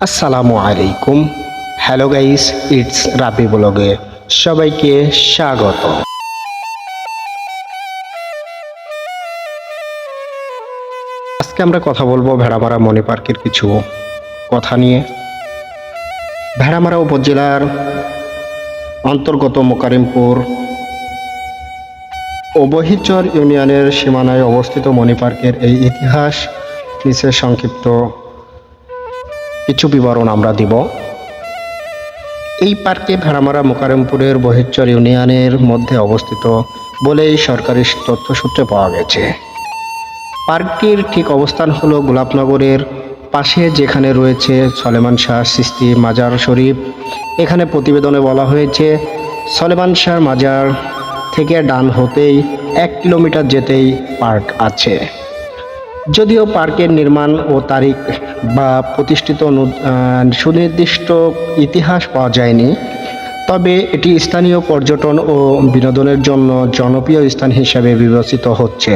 আসসালামু আলাইকুম। Hello guys, it's রাবি ব্লগে সবাইকে স্বাগত। আজকে আমরা কথা বলবো ভেড়ামারা মনি পার্কের কিছু কথা নিয়ে। ভেড়ামারা উপজেলার অন্তর্গত মোকারিমপুর ও বহিরচর ইউনিয়নের সীমানায় অবস্থিত মনি পার্কের এই ইতিহাস নিচে সংক্ষিপ্ত কিছু বিবরণ আমরা দিব। এই পার্কে ভেড়ামারা মোকাররমপুরের বহিরচর ইউনিয়নের মধ্যে অবস্থিত বলেই সরকারি তথ্যসূত্রে পাওয়া গেছে। পার্কটির ঠিক অবস্থান হলো গোলাপনগরের পাশে, যেখানে রয়েছে সলেমান শাহ চিশতি মাজার শরীফ। এখানে প্রতিবেদনে বলা হয়েছে সলেমান শাহ মাজার থেকে ডান হতেই 1 কিলোমিটার যেতেই পার্ক আছে। যদিও পার্কের নির্মাণ ও তারিখ বা প্রতিষ্ঠিত সুনির্দিষ্ট ইতিহাস পাওয়া যায়নি, তবে এটি স্থানীয় পর্যটন ও বিনোদনের জন্য জনপ্রিয় স্থান হিসেবে বিবেচিত হচ্ছে।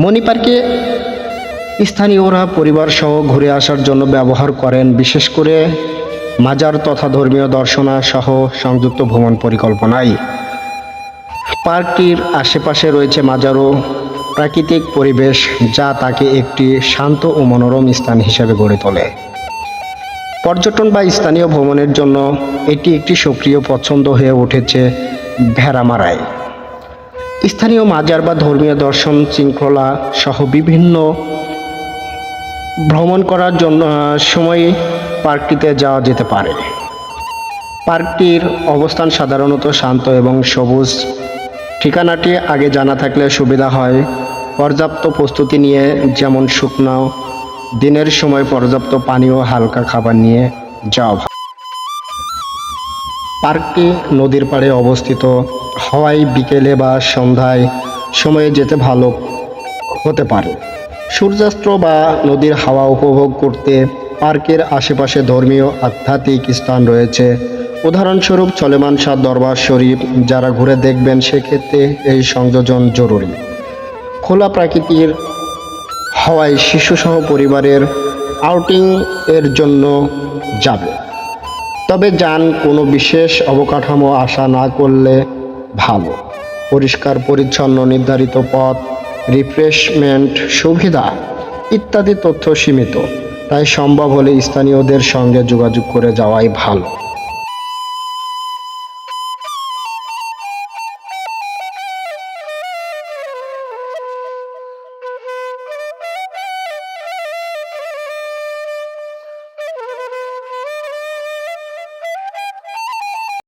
মনি পার্কে স্থানীয়রা পরিবার সহ ঘুরে আসার জন্য ব্যবহার করেন, বিশেষ করে মাজার তথা ধর্মীয় দর্শনা সহ সংযুক্ত ভ্রমণ পরিকল্পনায়। পার্কটির আশেপাশে রয়েছে মাজার ও প্রাকৃতিক পরিবেশ, যা তাকে একটি শান্ত ও মনোরম স্থান হিসেবে গড়ে তোলে। পর্যটন বা স্থানীয় ভ্রমণের জন্য এটি একটি সক্রিয় পছন্দ হয়ে উঠেছে ভেড়ামারায়। স্থানীয় মাজার বা ধর্মীয় দর্শন শৃঙ্খলা সহ বিভিন্ন ভ্রমণ করার জন্য সময় পার্কটিতে যাওয়া যেতে পারে। পার্কটির অবস্থান সাধারণত শান্ত এবং সবুজ। ঠিকানাটি আগে জানা থাকলে সুবিধা হয়। পর্যাপ্ত প্রস্তুতি নিয়ে, যেমন শুকনো দিনের সময় পর্যাপ্ত পানি ও হালকা খাবার নিয়ে যাওয়া ভালো। পার্কটি নদীর পাড়ে অবস্থিত হওয়ায় বিকেলে বা সন্ধ্যায় সময়ে যেতে ভালো হতে পারে। সূর্যাস্ত বা নদীর হাওয়া উপভোগ করতে পার্কের আশেপাশে ধর্মীয় আধ্যাত্মিক স্থান রয়েছে। উদাহরণস্বরূপ সলেমান শাহ দরবার শরীফ। যারা ঘুরে দেখবেন সেক্ষেত্রে এই সংযোজন জরুরি। খোলা প্রাকৃতির হাওয়ায় শিশুসহ পরিবারের আউটিং এর জন্য যাবে, তবে কোনো বিশেষ অবকাঠামো আশা না করলে ভালো। পরিষ্কার পরিচ্ছন্ন, নির্ধারিত পথ, রিফ্রেশমেন্ট সুবিধা ইত্যাদি তথ্য সীমিত, তাই সম্ভব হলে স্থানীয়দের সঙ্গে যোগাযোগ করে যাওয়াই ভালো।